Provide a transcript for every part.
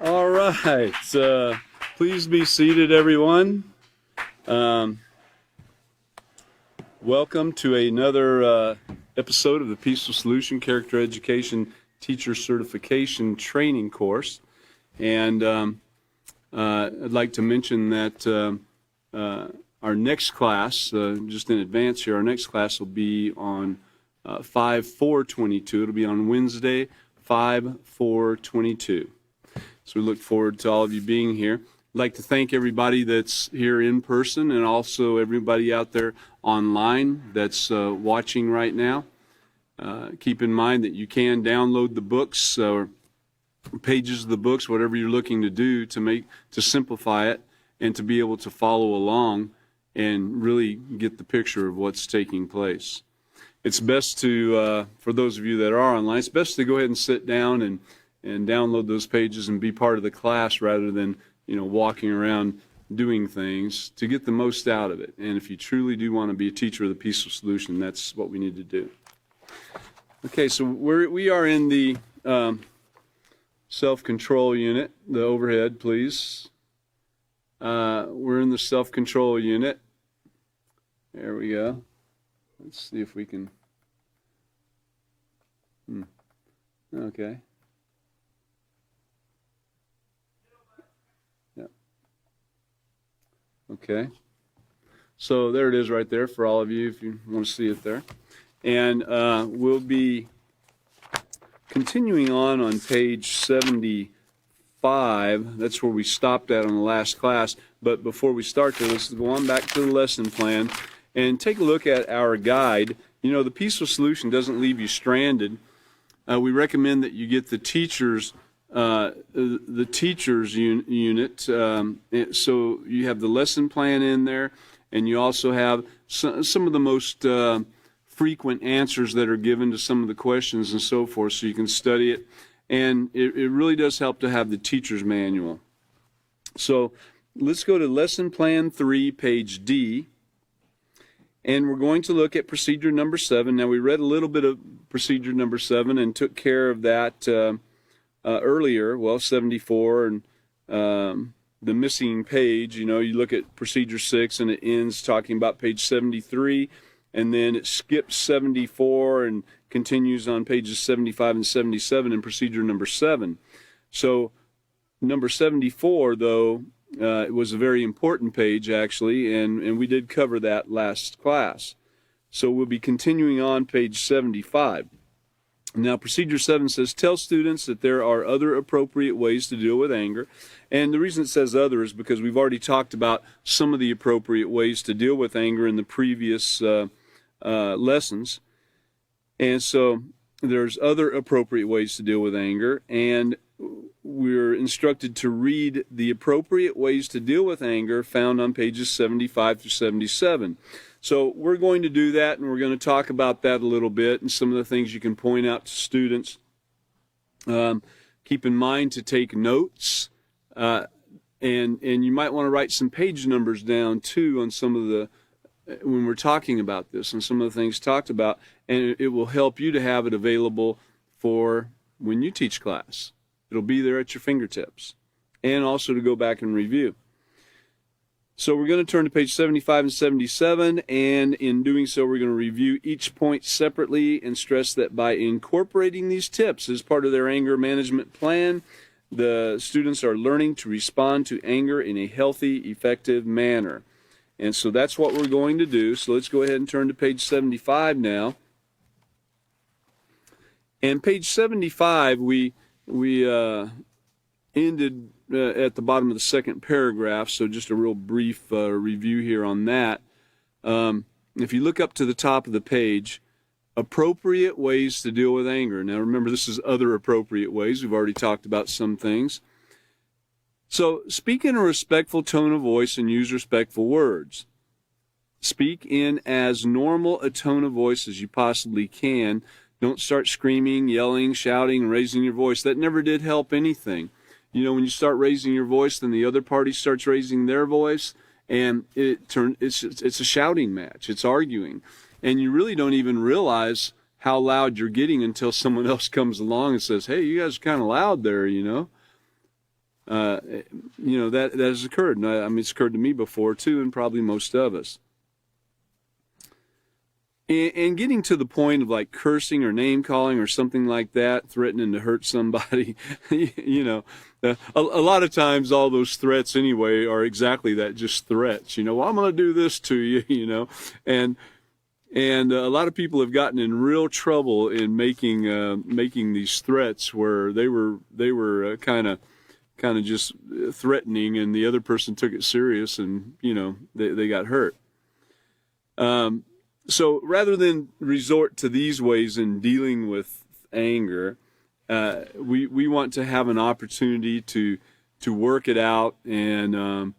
All right. Please be seated, everyone. Welcome to another episode of the Peaceful Solution Character Education Teacher Certification Training Course. And I'd like to mention that our next class, just in advance here, our next class will be on 5/4/22. It'll be on Wednesday, 5/4/22. So we look forward to all of you being here. I'd like to thank everybody that's here in person and also everybody out there online that's watching right now. Keep in mind that you can download the books or pages of the books, whatever you're looking to do to simplify it and to be able to follow along and really get the picture of what's taking place. It's best to, for those of you that are online, it's best to go ahead and sit down and download those pages and be part of the class rather than, walking around doing things to get the most out of it. And if you truly do want to be a teacher of the Peaceful Solution, that's what we need to do. Okay, so we are in the self-control unit, the overhead, please. We're in the self-control unit. There we go. Let's see if we can. Okay. Yeah. Okay. So there it is right there for all of you if you want to see it there. And we'll be continuing on page 75. That's where we stopped at on the last class. But before we start there, let's go on back to the lesson plan and take a look at our guide. The Peaceful Solution doesn't leave you stranded. We recommend that you get the teachers unit. So you have the lesson plan in there, and you also have some of the most frequent answers that are given to some of the questions and so forth, so you can study it. And it really does help to have the teacher's manual. So let's go to Lesson Plan 3, page D. And we're going to look at procedure number 7. Now, we read a little bit of procedure number 7 and took care of that earlier, 74, and the missing page. You look at procedure 6, and it ends talking about page 73, and then it skips 74 and continues on pages 75 and 77 in procedure number 7. So, number 74, though, it was a very important page, actually, and we did cover that last class. So we'll be continuing on page 75. Now, procedure 7 says, tell students that there are other appropriate ways to deal with anger. And the reason it says other is because we've already talked about some of the appropriate ways to deal with anger in the previous lessons. And so there's other appropriate ways to deal with anger, and we're instructed to read the appropriate ways to deal with anger found on pages 75 through 77. So we're going to do that, and we're going to talk about that a little bit and some of the things you can point out to students. Keep in mind to take notes, and you might want to write some page numbers down too on some of the when we're talking about this and some of the things talked about, and it will help you to have it available for when you teach class. It'll be there at your fingertips, and also to go back and review. So we're going to turn to page 75 and 77, and in doing so, we're going to review each point separately and stress that by incorporating these tips as part of their anger management plan, the students are learning to respond to anger in a healthy, effective manner. And so that's what we're going to do. So let's go ahead and turn to page 75 now. And page 75, we ended at the bottom of the second paragraph, so just a real brief review here on that. If you look up to the top of the page, appropriate ways to deal with anger. Now remember, this is other appropriate ways. We've already talked about some things. So speak in a respectful tone of voice and use respectful words. Speak in as normal a tone of voice as you possibly can. Don't start screaming, yelling, shouting, raising your voice. That never did help anything. When you start raising your voice, then the other party starts raising their voice, and it's a shouting match. It's arguing. And you really don't even realize how loud you're getting until someone else comes along and says, hey, you guys are kind of loud there, That has occurred. And I mean, it's occurred to me before too, and probably most of us. And getting to the point of like cursing or name calling or something like that, threatening to hurt somebody, a lot of times all those threats anyway are exactly that, just threats. Well, I'm going to do this to you, and a lot of people have gotten in real trouble in making these threats where they were kind of just threatening, and the other person took it serious, and they got hurt. So rather than resort to these ways in dealing with anger, we want to have an opportunity to work it out and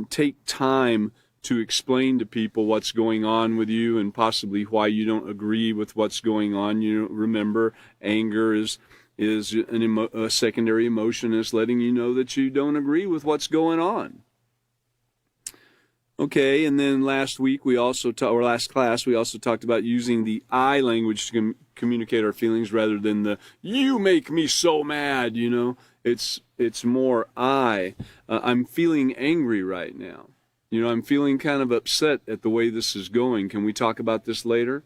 take time to explain to people what's going on with you and possibly why you don't agree with what's going on. Remember, anger is a secondary emotion, is letting you know that you don't agree with what's going on. Okay, and then last class, we also talked about using the I language to communicate our feelings rather than the "you make me so mad." It's more I'm feeling angry right now. I'm feeling kind of upset at the way this is going. Can we talk about this later?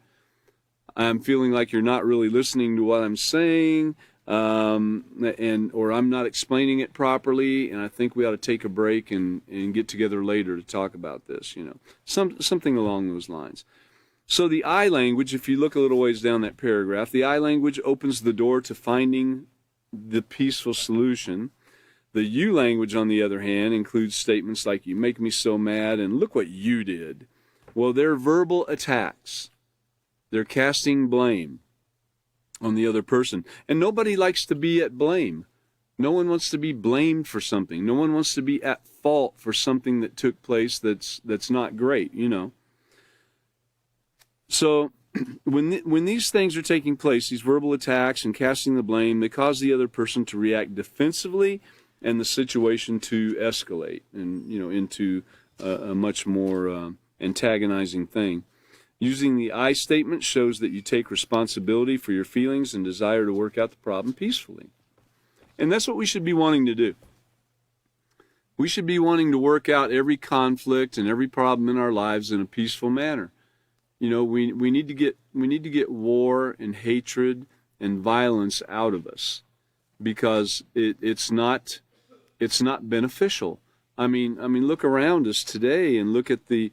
I'm feeling like you're not really listening to what I'm saying, or I'm not explaining it properly, and I think we ought to take a break and get together later to talk about this, something along those lines. So the I language, if you look a little ways down that paragraph, the I language opens the door to finding the peaceful solution. The you language, on the other hand, includes statements like, "you make me so mad," and "look what you did." Well, they're verbal attacks. They're casting blame on the other person. And nobody likes to be at blame. No one wants to be blamed for something. No one wants to be at fault for something that took place that's not great, So when these things are taking place, these verbal attacks and casting the blame, they cause the other person to react defensively and the situation to escalate and into a much more antagonizing thing. Using the I statement shows that you take responsibility for your feelings and desire to work out the problem peacefully. And that's what we should be wanting to do. We should be wanting to work out every conflict and every problem in our lives in a peaceful manner. We need to get war and hatred and violence out of us, because it's not beneficial. I mean, look around us today and look at the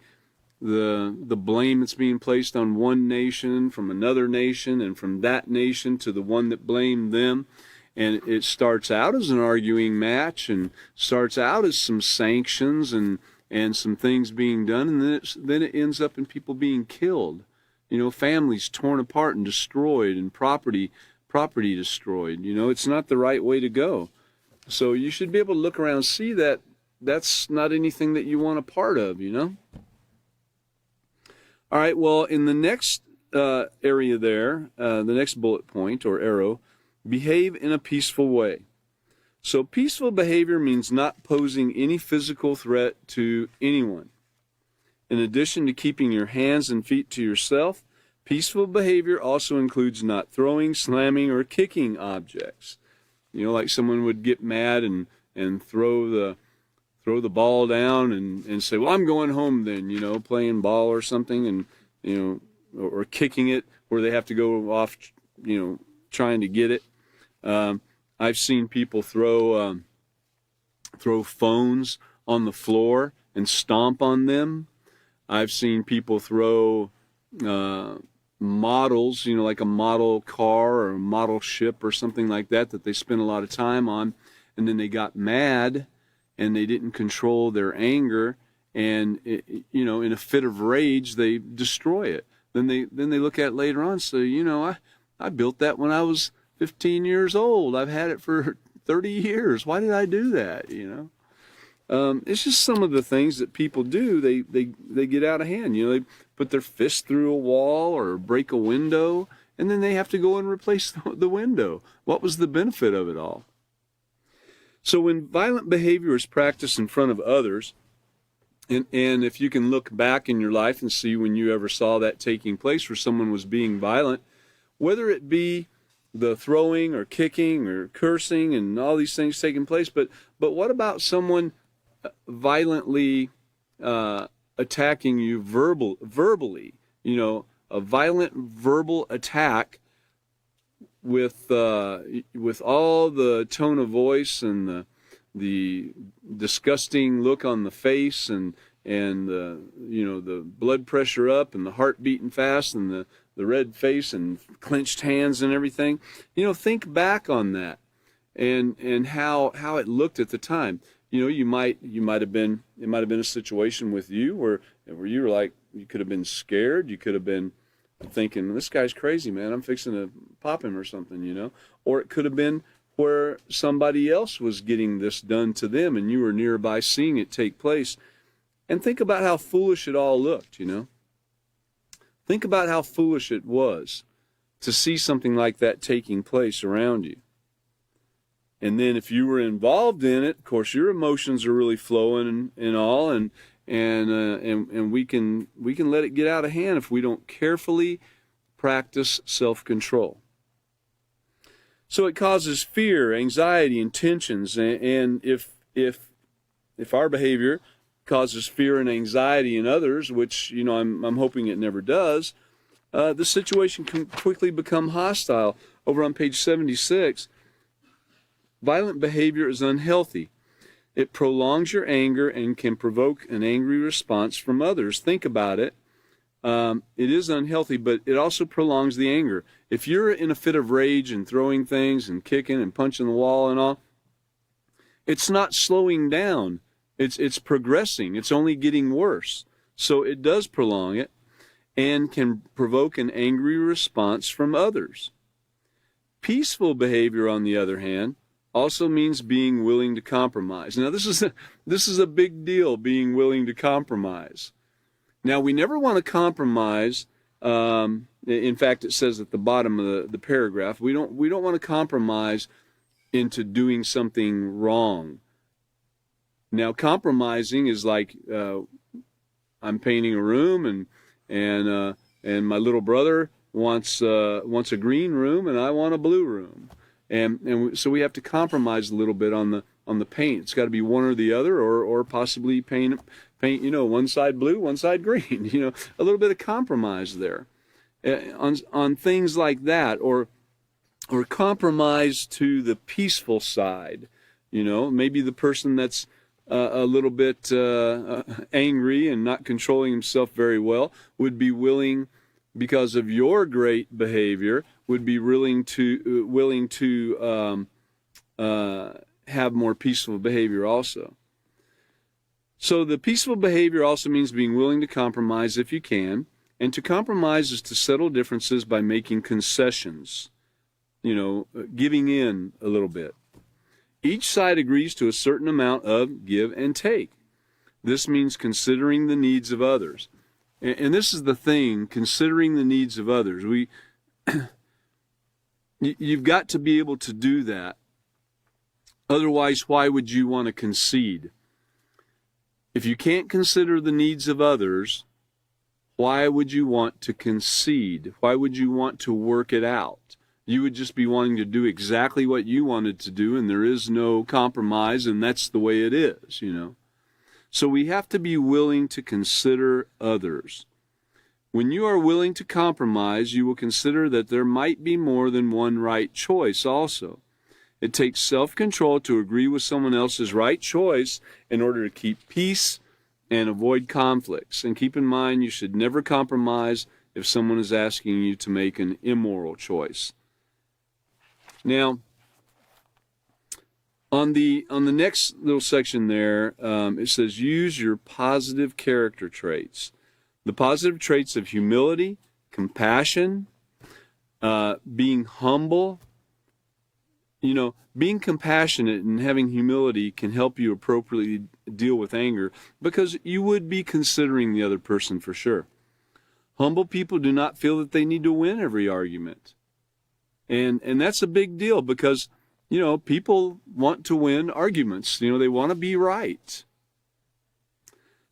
blame that's being placed on one nation from another nation, and from that nation to the one that blamed them. And it starts out as an arguing match and starts out as some sanctions and some things being done, and then it ends up in people being killed. Families torn apart and destroyed, and property destroyed. It's not the right way to go. So you should be able to look around and see that that's not anything that you want a part of, All right, well, in the next area there, the next bullet point or arrow, behave in a peaceful way. So peaceful behavior means not posing any physical threat to anyone. In addition to keeping your hands and feet to yourself, peaceful behavior also includes not throwing, slamming, or kicking objects. Like someone would get mad and throw the ball down and say, "Well, I'm going home then," playing ball or something, and or kicking it where they have to go off, trying to get it. I've seen people throw phones on the floor and stomp on them. I've seen people throw models, like a model car or a model ship or something like that they spent a lot of time on, and then they got mad and they didn't control their anger, and in a fit of rage they destroy it. Then they look at it later on and say, I built that when I was 15 years old. I've had it for 30 years. Why did I do that? It's just some of the things that people do. They get out of hand. They put their fist through a wall or break a window, and then they have to go and replace the window. What was the benefit of it all? So when violent behavior is practiced in front of others, and if you can look back in your life and see when you ever saw that taking place where someone was being violent, whether it be the throwing or kicking or cursing and all these things taking place. But what about someone violently attacking you verbally? You know, a violent verbal attack with all the tone of voice and the disgusting look on the face and the blood pressure up and the heart beating fast and the red face and clenched hands and everything. You know, think back on that and how it looked at the time. You know, it might have been a situation with you where you were like, you could have been scared, you could have been thinking, this guy's crazy, man, I'm fixing to pop him or something, you know. Or it could have been where somebody else was getting this done to them and you were nearby seeing it take place. And think about how foolish it all looked, you know. Think about how foolish it was to see something like that taking place around you. And then if you were involved in it, of course, your emotions are really flowing and all, and we can let it get out of hand if we don't carefully practice self-control. So it causes fear, anxiety, and tensions. And if our behavior causes fear and anxiety in others, which, you know, I'm hoping it never does, the situation can quickly become hostile. Over on page 76, violent behavior is unhealthy. It prolongs your anger and can provoke an angry response from others. Think about it. It is unhealthy, but it also prolongs the anger. If you're in a fit of rage and throwing things and kicking and punching the wall and all, it's not slowing down. It's progressing. It's only getting worse. So it does prolong it and can provoke an angry response from others. Peaceful behavior, on the other hand, also means being willing to compromise. Now, this is a big deal, being willing to compromise. Now, we never want to compromise. In fact, it says at the bottom of the paragraph, we don't want to compromise into doing something wrong. Now, compromising is like I'm painting a room, and my little brother wants a green room, and I want a blue room. And so we have to compromise a little bit on the paint. It's got to be one or the other, or possibly paint, you know, one side blue, one side green. You know, a little bit of compromise there on things like that, or compromise to the peaceful side. You know, maybe the person that's a little bit angry and not controlling himself very well would be willing, because of your great behavior, would be willing to have more peaceful behavior also. So the peaceful behavior also means being willing to compromise if you can, and to compromise is to settle differences by making concessions, you know, giving in a little bit. Each side agrees to a certain amount of give and take. This means considering the needs of others. And this is the thing, considering the needs of others. You've got to be able to do that. Otherwise, why would you want to concede? If you can't consider the needs of others, why would you want to concede? Why would you want to work it out? You would just be wanting to do exactly what you wanted to do, and there is no compromise, and that's the way it is, you know. So we have to be willing to consider others. When you are willing to compromise, you will consider that there might be more than one right choice also. It takes self-control to agree with someone else's right choice in order to keep peace and avoid conflicts. And keep in mind, you should never compromise if someone is asking you to make an immoral choice. Now, on the next little section there, it says use your positive character traits. The positive traits of humility, compassion, being humble. You know, being compassionate and having humility can help you appropriately deal with anger, because you would be considering the other person for sure. Humble people do not feel that they need to win every argument. And that's a big deal, because, you know, people want to win arguments. You know, they want to be right.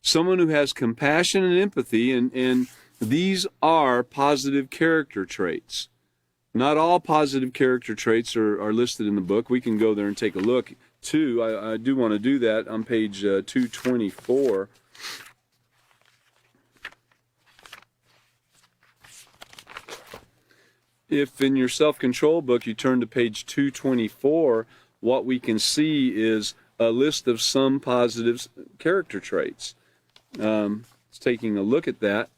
Someone who has compassion and empathy, and these are positive character traits. Not all positive character traits are listed in the book. We can go there and take a look, too. I do want to do that on page 224. If in your self-control book you turn to page 224, what we can see is a list of some positive character traits. It's taking a look at that.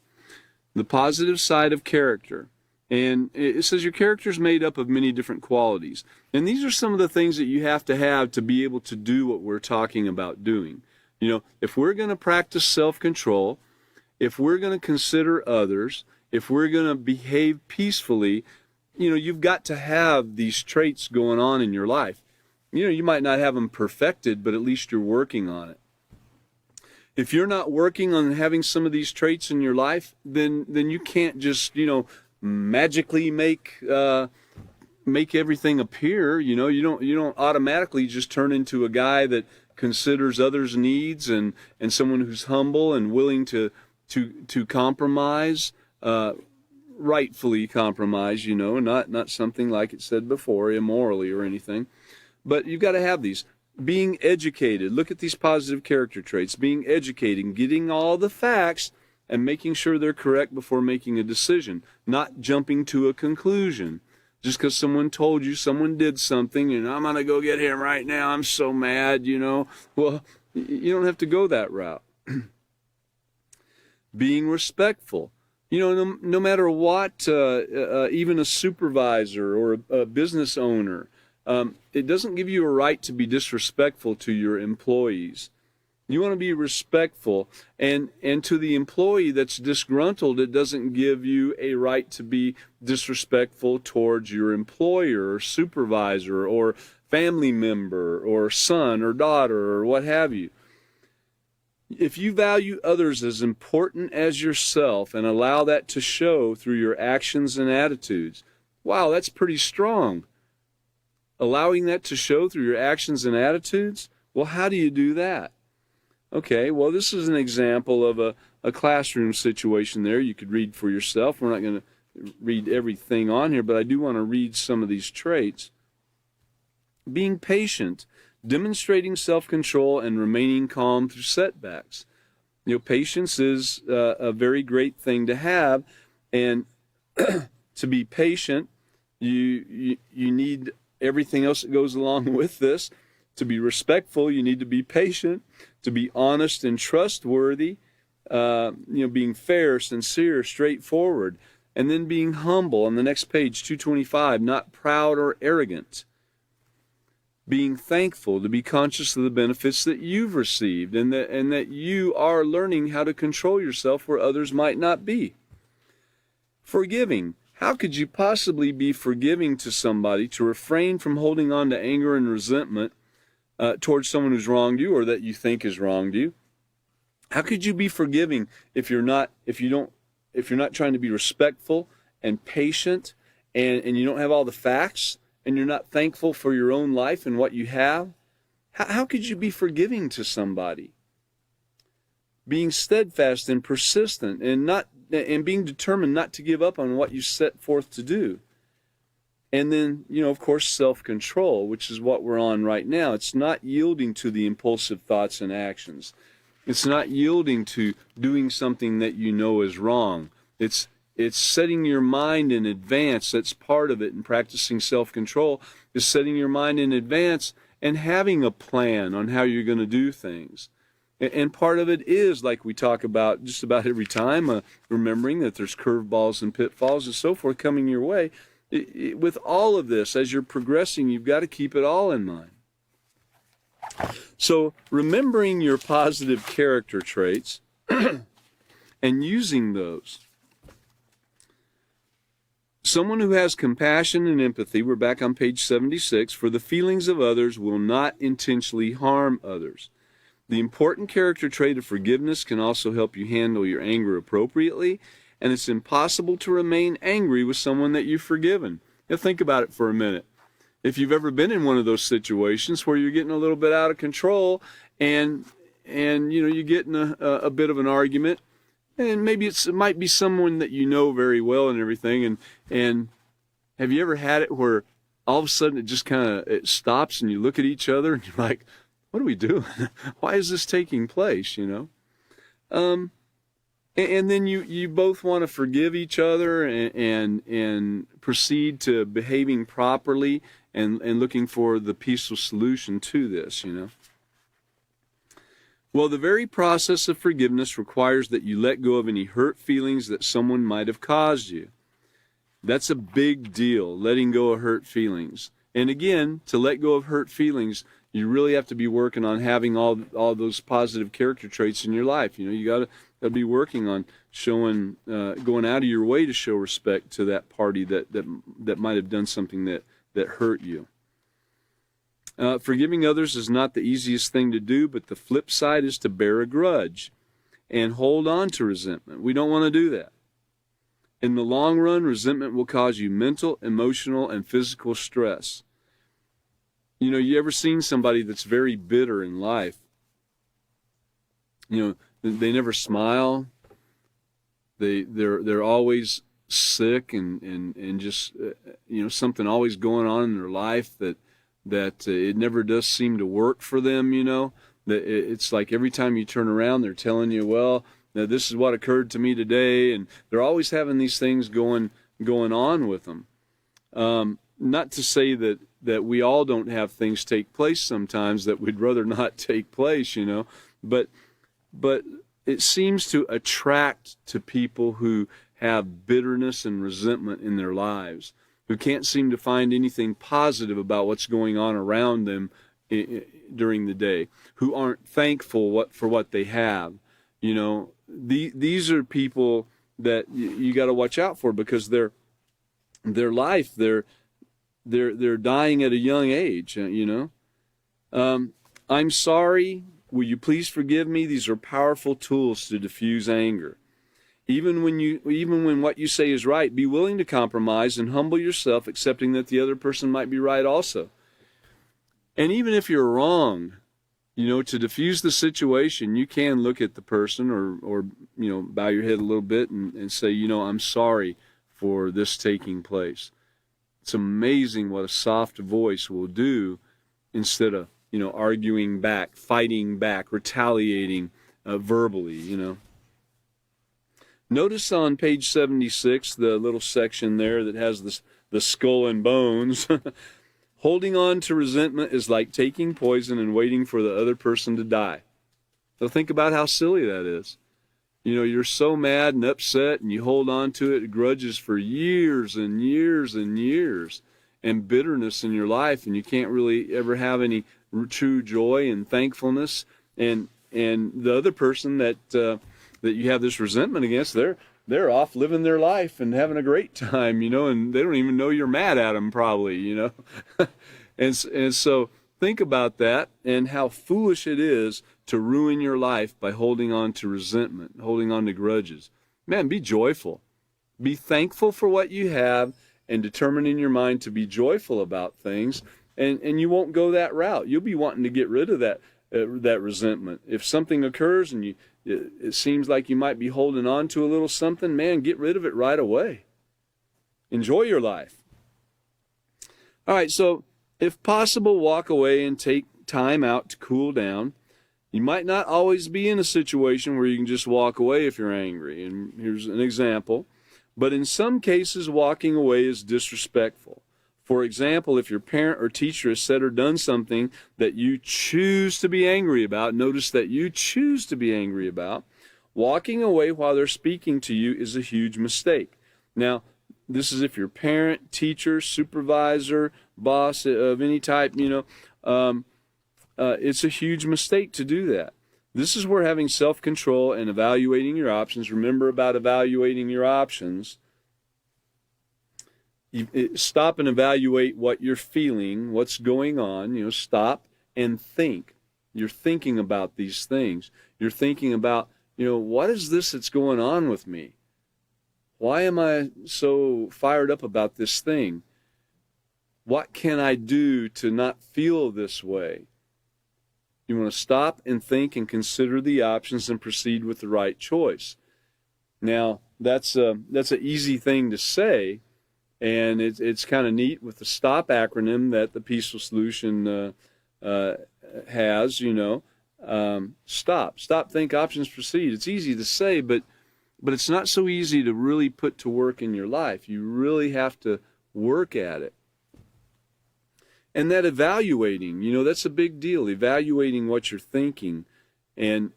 The positive side of character. And it says your character is made up of many different qualities. And these are some of the things that you have to be able to do what we're talking about doing. You know, if we're going to practice self-control, if we're going to consider others, if we're going to behave peacefully, you know, you've got to have these traits going on in your life. You know, you might not have them perfected, but at least you're working on it. If you're not working on having some of these traits in your life, then you can't just, you know, magically make everything appear. You know, you don't automatically just turn into a guy that considers others' needs and someone who's humble and willing to compromise, rightfully compromise, you know, not something like it said before, immorally or anything. But you've got to have these. Being educated. Look at these positive character traits. Being educated, getting all the facts and making sure they're correct before making a decision. Not jumping to a conclusion. Just because someone told you someone did something and I'm going to go get him right now, I'm so mad, you know. Well, you don't have to go that route. Being respectful. You know, no matter what, even a supervisor or a business owner, it doesn't give you a right to be disrespectful to your employees. You want to be respectful, and to the employee that's disgruntled, it doesn't give you a right to be disrespectful towards your employer or supervisor or family member or son or daughter or what have you. If you value others as important as yourself and allow that to show through your actions and attitudes, wow, that's pretty strong. Allowing that to show through your actions and attitudes? Well, how do you do that? Okay, well, this is an example of a classroom situation there. You could read for yourself. We're not going to read everything on here, but I do want to read some of these traits. Being patient, demonstrating self-control, and remaining calm through setbacks. You know, patience is a very great thing to have, and to be patient, you need everything else that goes along with this. To be respectful, you need to be patient. To be honest and trustworthy, being fair, sincere, straightforward. And then being humble on the next page, 225, not proud or arrogant. Being thankful, to be conscious of the benefits that you've received and that you are learning how to control yourself where others might not be. Forgiving. How could you possibly be forgiving to somebody, to refrain from holding on to anger and resentment towards someone who's wronged you or that you think has wronged you? How could you be forgiving if you're not trying to be respectful and patient and you don't have all the facts and you're not thankful for your own life and what you have? How could you be forgiving to somebody? Being steadfast and persistent and being determined not to give up on what you set forth to do. And then, of course, self-control, which is what we're on right now. It's not yielding to the impulsive thoughts and actions. It's not yielding to doing something that you know is wrong. It's setting your mind in advance. That's part of it. And practicing self-control is setting your mind in advance and having a plan on how you're going to do things. And part of it is, like we talk about just about every time, remembering that there's curveballs and pitfalls and so forth coming your way. With all of this, as you're progressing, you've got to keep it all in mind. So remembering your positive character traits and using those. Someone who has compassion and empathy, we're back on page 76, for the feelings of others will not intentionally harm others. The important character trait of forgiveness can also help you handle your anger appropriately, and it's impossible to remain angry with someone that you've forgiven. Now think about it for a minute. If you've ever been in one of those situations where you're getting a little bit out of control and you get in a bit of an argument, and maybe it might be someone that you know very well and everything, and have you ever had it where all of a sudden it just kind of it stops and you look at each other and you're like, what are we doing? Why is this taking place, you know? And then you both want to forgive each other and proceed to behaving properly and looking for the peaceful solution to this, you know. Well, the very process of forgiveness requires that you let go of any hurt feelings that someone might have caused you. That's a big deal, letting go of hurt feelings. And again, to let go of hurt feelings, you really have to be working on having all those positive character traits in your life. You know, you got to be working on showing, going out of your way to show respect to that party that might have done something that hurt you. Forgiving others is not the easiest thing to do, but the flip side is to bear a grudge and hold on to resentment. We don't want to do that. In the long run, resentment will cause you mental, emotional, and physical stress. You know, you ever seen somebody that's very bitter in life? You know, they never smile. They're always sick and just you know, something always going on in their life that it never does seem to work for them. You know, that it's like every time you turn around, they're telling you, well, now this is what occurred to me today, and they're always having these things going on with them. Not to say that we all don't have things take place sometimes that we'd rather not take place, you know, but it seems to attract to people who have bitterness and resentment in their lives, who can't seem to find anything positive about what's going on around them during the day, who aren't thankful for what they have. You know, these are people that you got to watch out for, because their life, they're dying at a young age, you know. I'm sorry. Will you please forgive me? These are powerful tools to diffuse anger. Even when what you say is right, be willing to compromise and humble yourself, accepting that the other person might be right also. And even if you're wrong, you know, to diffuse the situation, you can look at the person or you know, bow your head a little bit and say, you know, I'm sorry for this taking place. It's amazing what a soft voice will do instead of, you know, arguing back, fighting back, retaliating verbally, you know. Notice on page 76, the little section there that has the skull and bones. Holding on to resentment is like taking poison and waiting for the other person to die. So think about how silly that is. You know, you're so mad and upset and you hold on to it, grudges for years and years and years, and bitterness in your life, and you can't really ever have any true joy and thankfulness. And the other person that you have this resentment against, they're off living their life and having a great time, you know, and they don't even know you're mad at them probably, you know. and so think about that and how foolish it is to ruin your life by holding on to resentment, holding on to grudges. Man, be joyful. Be thankful for what you have and determine in your mind to be joyful about things, and you won't go that route. You'll be wanting to get rid of that resentment. If something occurs and it seems like you might be holding on to a little something, man, get rid of it right away. Enjoy your life. All right, so if possible, walk away and take time out to cool down. You might not always be in a situation where you can just walk away if you're angry. And here's an example. But in some cases, walking away is disrespectful. For example, if your parent or teacher has said or done something that you choose to be angry about, notice that you choose to be angry about, walking away while they're speaking to you is a huge mistake. Now, this is if your parent, teacher, supervisor, boss of any type, you know, it's a huge mistake to do that. This is where having self-control and evaluating your options, remember about evaluating your options, stop and evaluate what you're feeling, what's going on, you know, stop and think. You're thinking about these things. You're thinking about, you know, what is this that's going on with me? Why am I so fired up about this thing? What can I do to not feel this way? You want to stop and think and consider the options and proceed with the right choice. Now, that's an easy thing to say, And it's kind of neat with the STOP acronym that the Peaceful Solution has, stop, think, options, proceed. It's easy to say, but it's not so easy to really put to work in your life. You really have to work at it. And that evaluating, that's a big deal. Evaluating what you're thinking and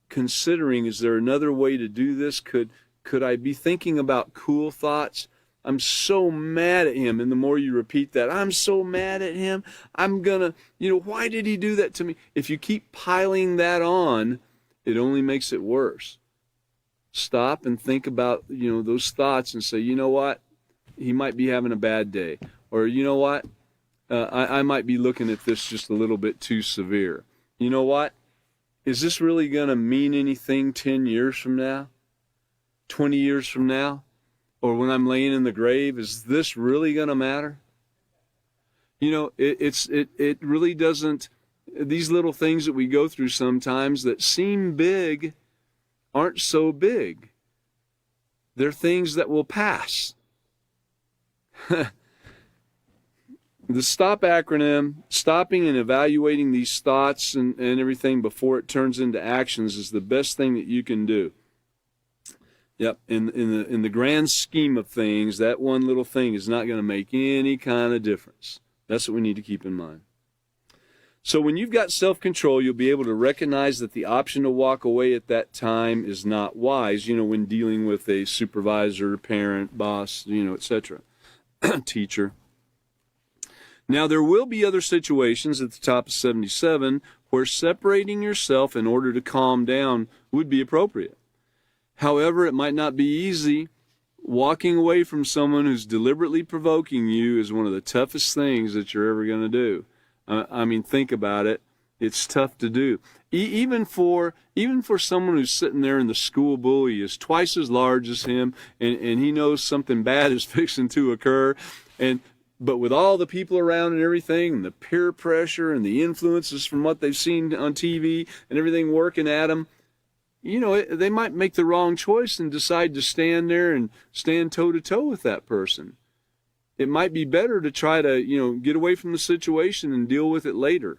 considering, is there another way to do this? Could I be thinking about cool thoughts? I'm so mad at him. And the more you repeat that, I'm so mad at him, I'm gonna, why did he do that to me? If you keep piling that on, it only makes it worse. Stop and think about, those thoughts and say, you know what? He might be having a bad day. Or, you know what? I might be looking at this just a little bit too severe. You know what? Is this really going to mean anything 10 years from now? 20 years from now? Or when I'm laying in the grave, is this really going to matter? It really doesn't. These little things that we go through sometimes that seem big aren't so big. They're things that will pass. The STOP acronym, stopping and evaluating these thoughts and everything before it turns into actions, is the best thing that you can do. Yep, in the grand scheme of things, that one little thing is not going to make any kind of difference. That's what we need to keep in mind. So when you've got self-control, you'll be able to recognize that the option to walk away at that time is not wise, when dealing with a supervisor, parent, boss, etc., teacher. Now, there will be other situations at the top of 77 where separating yourself in order to calm down would be appropriate. However, it might not be easy. Walking away from someone who's deliberately provoking you is one of the toughest things that you're ever going to do. Think about it. It's tough to do. Even for someone who's sitting there and the school bully is twice as large as him, and he knows something bad is fixing to occur, but with all the people around and everything, and the peer pressure and the influences from what they've seen on TV and everything working at them, they might make the wrong choice and decide to stand there and stand toe-to-toe with that person. It might be better to try to, get away from the situation and deal with it later.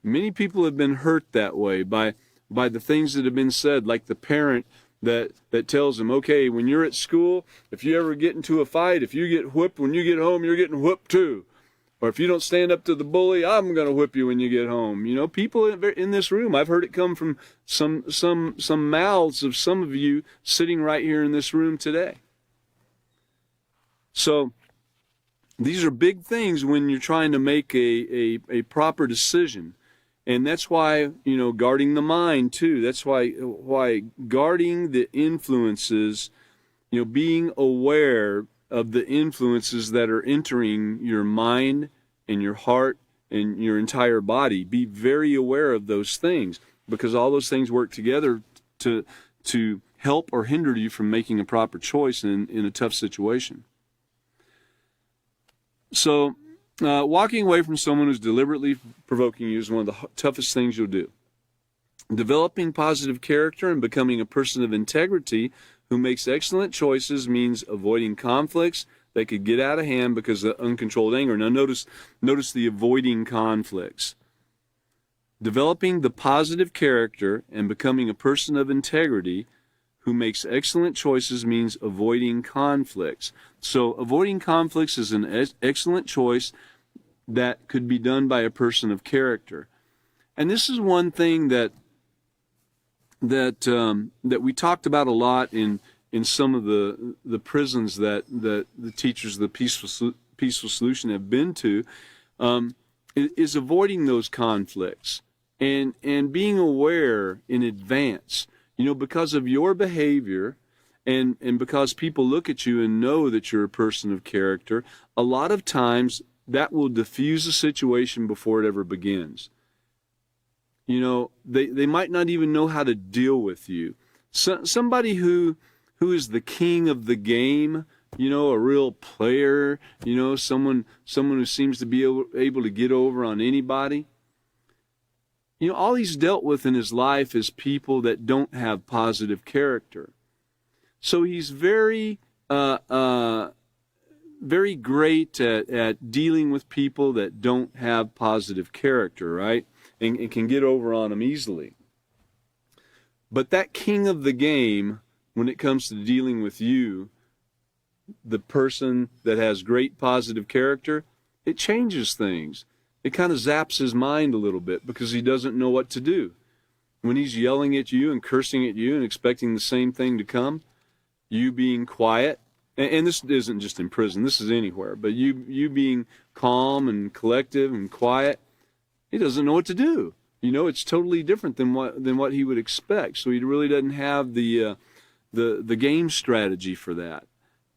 Many people have been hurt that way by the things that have been said, like the parent that tells them, okay, when you're at school, if you ever get into a fight, if you get whipped when you get home, you're getting whipped too. Or if you don't stand up to the bully, I'm going to whip you when you get home. People in this room, I've heard it come from some mouths of some of you sitting right here in this room today. So these are big things when you're trying to make a proper decision. And that's why, guarding the mind too. That's why guarding the influences, being aware of the influences that are entering your mind and your heart and your entire body. Be very aware of those things, because all those things work together to help or hinder you from making a proper choice in a tough situation. So, walking away from someone who's deliberately provoking you is one of the toughest things you'll do. Developing positive character and becoming a person of integrity who makes excellent choices means avoiding conflicts that could get out of hand because of uncontrolled anger. Now notice the avoiding conflicts. Developing the positive character and becoming a person of integrity who makes excellent choices means avoiding conflicts. So avoiding conflicts is an excellent choice that could be done by a person of character. And this is one thing that we talked about a lot in some of the prisons that the teachers of the Peaceful Solution have been to, is avoiding those conflicts and being aware in advance, because of your behavior and because people look at you and know that you're a person of character. A lot of times that will diffuse a situation before it ever begins. They might not even know how to deal with you. Somebody who is the king of the game, a real player, someone who seems to be able to get over on anybody. All he's dealt with in his life is people that don't have positive character. So he's very very great at dealing with people that don't have positive character, right? And can get over on them easily. But that king of the game, when it comes to dealing with you, the person that has great positive character, it changes things. It kind of zaps his mind a little bit because he doesn't know what to do. When he's yelling at you and cursing at you and expecting the same thing to come, you being quiet, and this isn't just in prison, this is anywhere, but you being calm and collective and quiet, he doesn't know what to do. You know, it's totally different than what he would expect. So he really doesn't have the game strategy for that.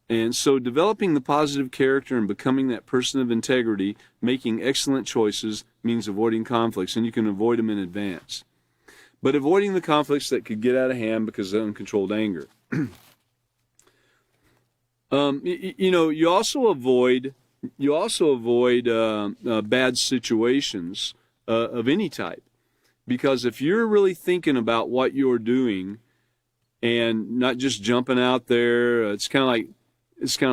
And so developing the positive character and becoming that person of integrity, making excellent choices, means avoiding conflicts, and you can avoid them in advance. But avoiding the conflicts that could get out of hand because of uncontrolled anger. You also avoid bad situations of any type, because if you're really thinking about what you're doing and not just jumping out there, it's kind of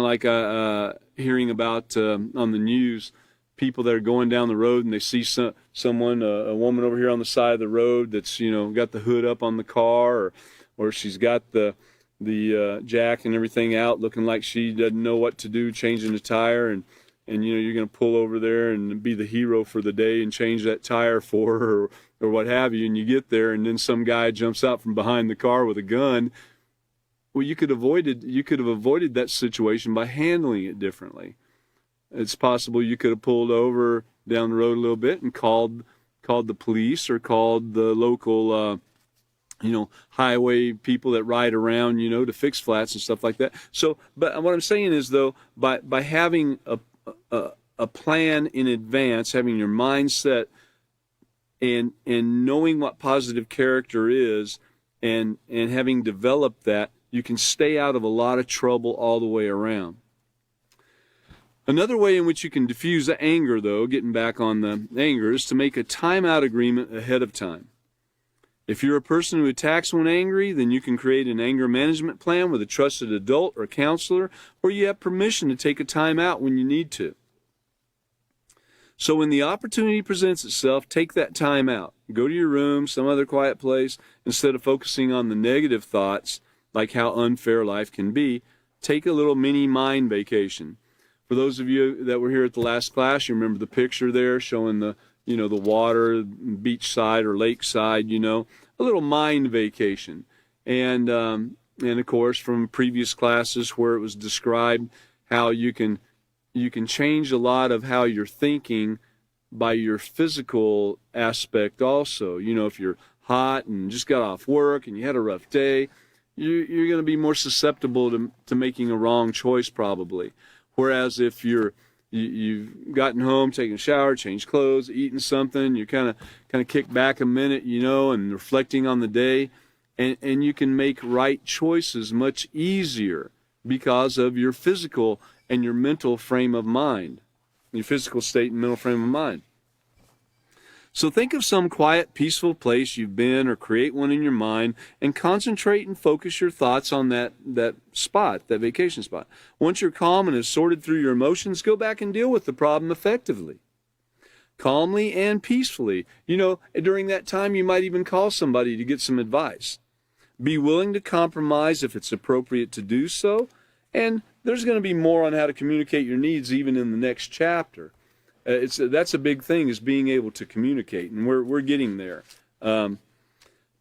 like hearing about on the news people that are going down the road and they see someone, a woman over here on the side of the road that's got the hood up on the car, or she's got the jack and everything out, looking like she doesn't know what to do, changing the tire, and you're going to pull over there and be the hero for the day and change that tire for her, or what have you, and you get there and then some guy jumps out from behind the car with a gun. Well, you could have avoided that situation by handling it differently. It's possible you could have pulled over down the road a little bit and called the police or called the local highway people that ride around, to fix flats and stuff like that. So, but what I'm saying is, though, by having a plan in advance, having your mindset and knowing what positive character is, and having developed that, you can stay out of a lot of trouble all the way around. Another way in which you can diffuse the anger, though, getting back on the anger, is to make a timeout agreement ahead of time. If you're a person who attacks when angry, then you can create an anger management plan with a trusted adult or counselor, or you have permission to take a time out when you need to. So when the opportunity presents itself, take that time out. Go to your room, some other quiet place, instead of focusing on the negative thoughts, like how unfair life can be. Take a little mini mind vacation. For those of you that were here at the last class, you remember the picture there showing the water, beach side or lake side, a little mind vacation. And of course, from previous classes where it was described how you can change a lot of how you're thinking by your physical aspect also. If you're hot and just got off work and you had a rough day, you're going to be more susceptible to making a wrong choice probably. Whereas if you've gotten home, taken a shower, changed clothes, eaten something, you're kind of kick back a minute, and reflecting on the day, and you can make right choices much easier because of your physical and your mental frame of mind, your physical state and mental frame of mind. So think of some quiet, peaceful place you've been, or create one in your mind, and concentrate and focus your thoughts on that spot, that vacation spot. Once you're calm and have sorted through your emotions, go back and deal with the problem effectively, calmly and peacefully. During that time, you might even call somebody to get some advice. Be willing to compromise if it's appropriate to do so, and there's going to be more on how to communicate your needs even in the next chapter. That's a big thing, is being able to communicate, and we're getting there.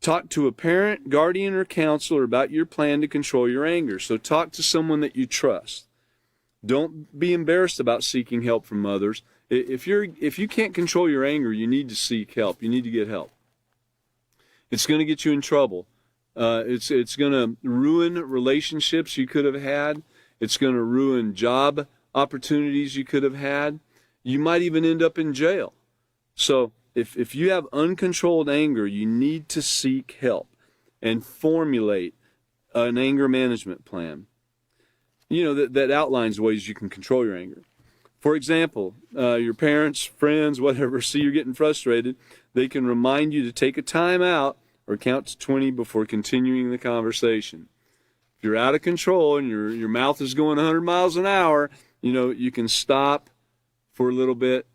Talk to a parent, guardian, or counselor about your plan to control your anger. So talk to someone that you trust. Don't be embarrassed about seeking help from others. If you can't control your anger, you need to seek help. You need to get help. It's going to get you in trouble. It's going to ruin relationships you could have had. It's going to ruin job opportunities you could have had. You might even end up in jail. So if you have uncontrolled anger, you need to seek help and formulate an anger management plan. That outlines ways you can control your anger. For example, your parents, friends, whatever, see you're getting frustrated, they can remind you to take a time out or count to 20 before continuing the conversation. If you're out of control and your mouth is going 100 miles an hour, you can stop for a little bit,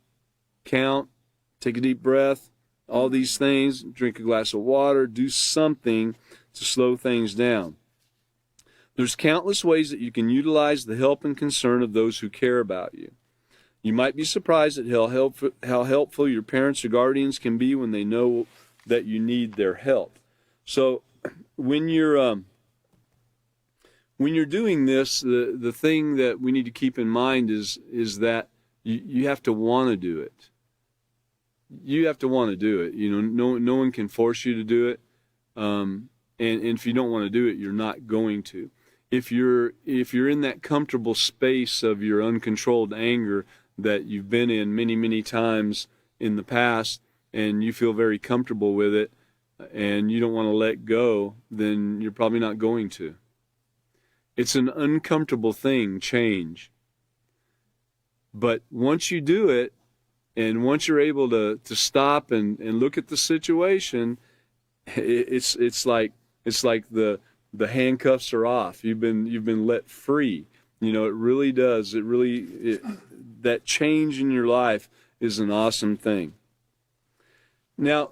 count, take a deep breath, all these things, drink a glass of water, do something to slow things down. There's countless ways that you can utilize the help and concern of those who care about you. You might be surprised at how helpful your parents or guardians can be when they know that you need their help. So when you're doing this, the thing that we need to keep in mind is that you have to want to do it. You have to want to do it. No one can force you to do it. And if you don't want to do it, you're not going to. If you're in that comfortable space of your uncontrolled anger that you've been in many, many times in the past, and you feel very comfortable with it, and you don't want to let go, then you're probably not going to. It's an uncomfortable thing, change. But once you do it, and once you're able to stop and look at the situation, it's like the handcuffs are off. You've been let free. It really does. That change in your life is an awesome thing. Now,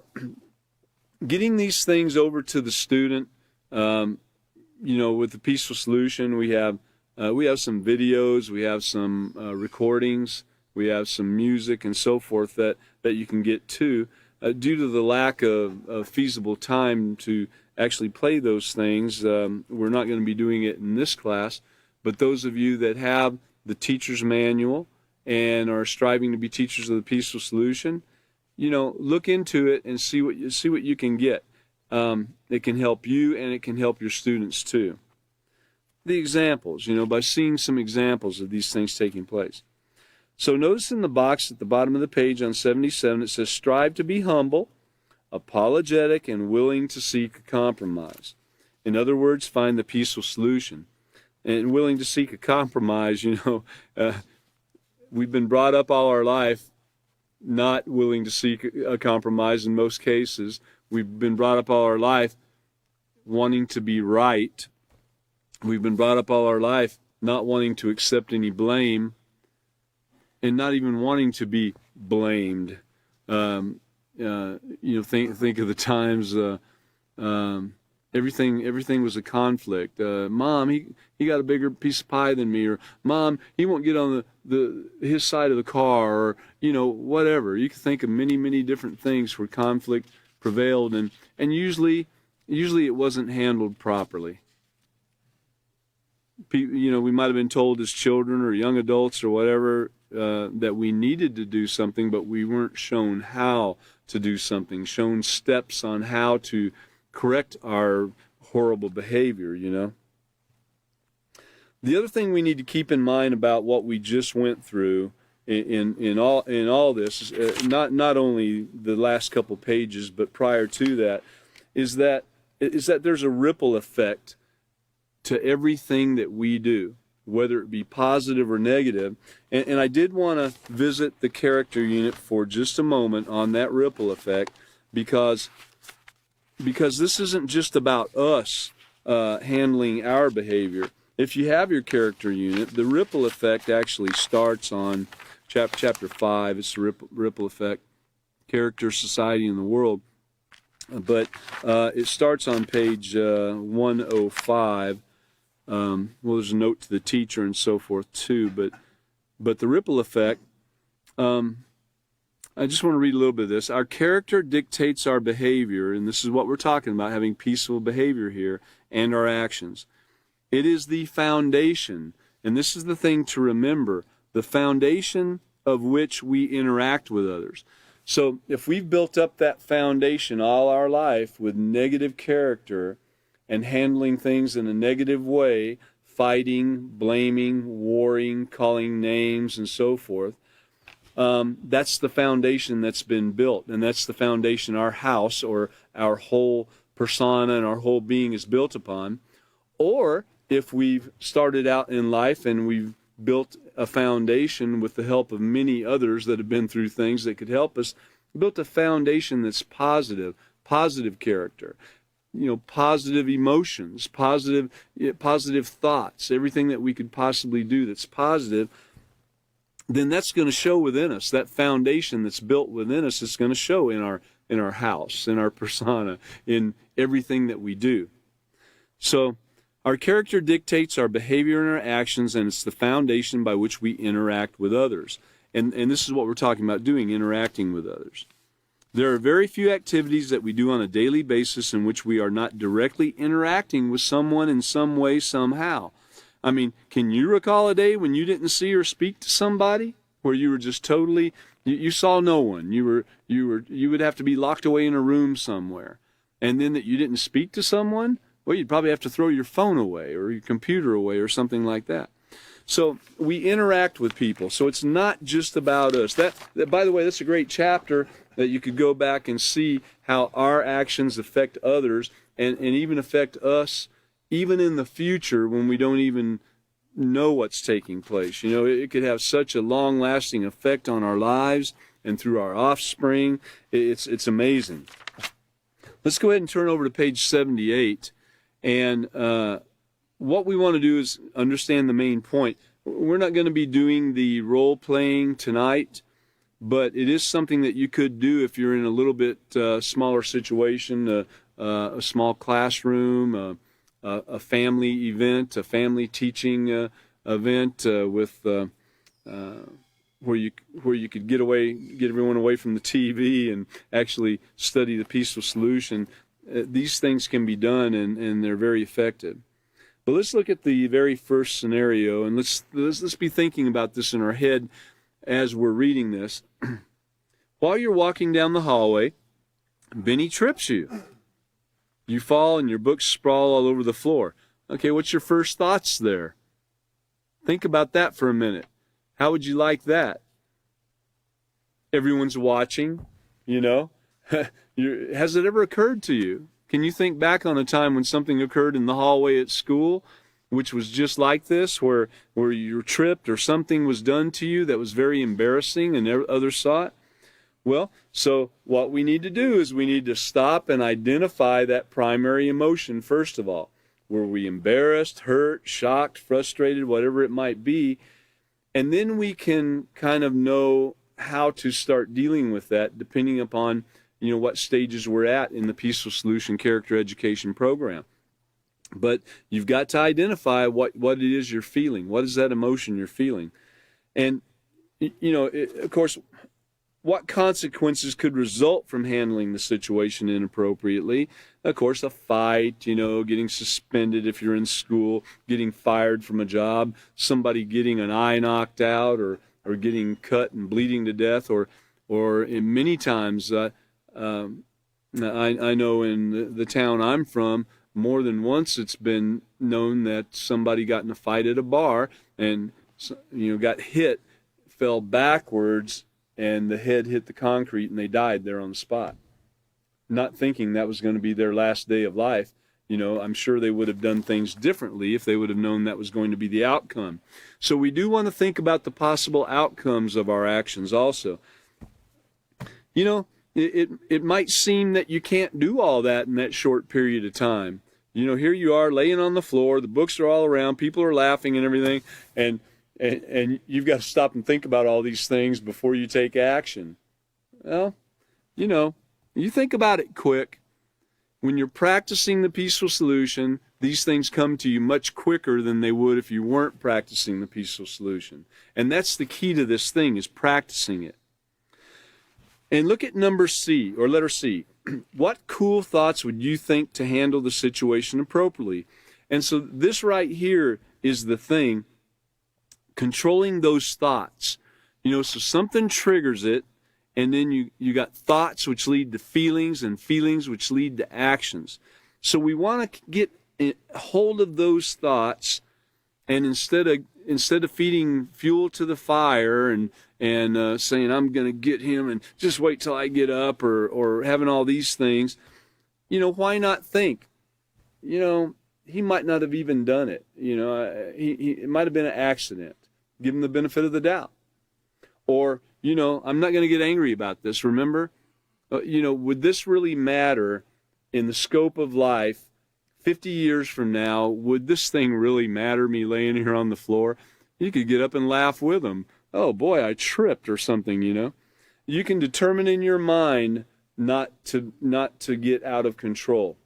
getting these things over to the student, with the Peaceful Solution, we have some videos, we have some recordings, we have some music and so forth that you can get to. Due to the lack of feasible time to actually play those things, we're not going to be doing it in this class. But those of you that have the teacher's manual and are striving to be teachers of the Peaceful Solution, look into it and see what you can get. It can help you, and it can help your students too. The examples, by seeing some examples of these things taking place. So notice in the box at the bottom of the page on 77, it says, strive to be humble, apologetic, and willing to seek a compromise. In other words, find the peaceful solution. And willing to seek a compromise, we've been brought up all our life not willing to seek a compromise in most cases. We've been brought up all our life wanting to be right. We've been brought up all our life not wanting to accept any blame and not even wanting to be blamed. Think of the times everything was a conflict. Mom, he got a bigger piece of pie than me, or Mom, he won't get on his side of the car, or whatever. You can think of many, many different things where conflict prevailed, and usually it wasn't handled properly. We might have been told as children or young adults or whatever that we needed to do something, but we weren't shown how to do something, shown steps on how to correct our horrible behavior, The other thing we need to keep in mind about what we just went through in all this, not only the last couple pages, but prior to that, is that there's a ripple effect to everything that we do, whether it be positive or negative. And I did want to visit the character unit for just a moment on that ripple effect, because this isn't just about us handling our behavior. If you have your character unit, the ripple effect actually starts on chapter 5. It's the ripple effect, character, society, and the world. But it starts on page 105. There's a note to the teacher and so forth too. But the ripple effect, I just want to read a little bit of this. Our character dictates our behavior, and this is what we're talking about, having peaceful behavior here, and our actions. It is the foundation, and this is the thing to remember, the foundation of which we interact with others. So if we've built up that foundation all our life with negative character and handling things in a negative way, fighting, blaming, warring, calling names, and so forth, that's the foundation that's been built, and that's the foundation our house or our whole persona and our whole being is built upon. Or if we've started out in life and we've built a foundation with the help of many others that have been through things that could help us, built a foundation that's positive character. positive emotions, positive thoughts, everything that we could possibly do that's positive, then that's going to show within us. That foundation that's built within us is going to show in our house, in our persona, in everything that we do. So our character dictates our behavior and our actions, and it's the foundation by which we interact with others. And this is what we're talking about doing, interacting with others. There are very few activities that we do on a daily basis in which we are not directly interacting with someone in some way, somehow. I mean, can you recall a day when you didn't see or speak to somebody, where you were just totally, you saw no one, you would have to be locked away in a room somewhere, and then that you didn't speak to someone? Well, you'd probably have to throw your phone away or your computer away or something like that. So we interact with people. So it's not just about us. That by the way, that's a great chapter that you could go back and see how our actions affect others and even affect us even in the future when we don't even know what's taking place. It could have such a long-lasting effect on our lives and through our offspring. It's amazing. Let's go ahead and turn over to page 78. And what we want to do is understand the main point. We're not going to be doing the role-playing tonight, but it is something that you could do if you're in a little bit smaller situation, a small classroom, a family event, a family teaching event with where you could get everyone away from the TV and actually study the peaceful solution. These things can be done, and they're very effective. But let's look at the very first scenario, and let's be thinking about this in our head as we're reading this. While you're walking down the hallway, Benny trips you. You fall, and your books sprawl all over the floor. Okay, what's your first thoughts there? Think about that for a minute. How would you like that? Everyone's watching, Has it ever occurred to you? Can you think back on a time when something occurred in the hallway at school, which was just like this, where you were tripped or something was done to you that was very embarrassing and others saw it? Well, so what we need to do is we need to stop and identify that primary emotion first of all. Were we embarrassed, hurt, shocked, frustrated, whatever it might be? And then we can kind of know how to start dealing with that depending upon what stages we're at in the Peaceful Solution Character Education Program. But you've got to identify what it is you're feeling. What is that emotion you're feeling? And, of course, what consequences could result from handling the situation inappropriately? Of course, a fight, getting suspended if you're in school, getting fired from a job, somebody getting an eye knocked out or getting cut and bleeding to death, or in many times, I know in the town I'm from, more than once it's been known that somebody got in a fight at a bar and got hit, fell backwards, and the head hit the concrete and they died there on the spot. Not thinking that was going to be their last day of life. I'm sure they would have done things differently if they would have known that was going to be the outcome. So we do want to think about the possible outcomes of our actions also. It might seem that you can't do all that in that short period of time. Here you are laying on the floor, the books are all around, people are laughing and everything, and you've got to stop and think about all these things before you take action. Well, you think about it quick. When you're practicing the peaceful solution, these things come to you much quicker than they would if you weren't practicing the peaceful solution. And that's the key to this thing, is practicing it. And look at number C, or letter C. What cool thoughts would you think to handle the situation appropriately? And so this right here is the thing, controlling those thoughts. So something triggers it, and then you got thoughts which lead to feelings, and feelings which lead to actions. So we want to get hold of those thoughts, and instead of feeding fuel to the fire and saying, I'm going to get him and just wait till I get up, or having all these things, why not think, he might not have even done it. It might have been an accident. Give him the benefit of the doubt. Or, I'm not going to get angry about this. Remember, would this really matter in the scope of life, 50 years from now, would this thing really matter, me laying here on the floor? You could get up and laugh with them. Oh boy, I tripped or something, you know. You can determine in your mind not to get out of control.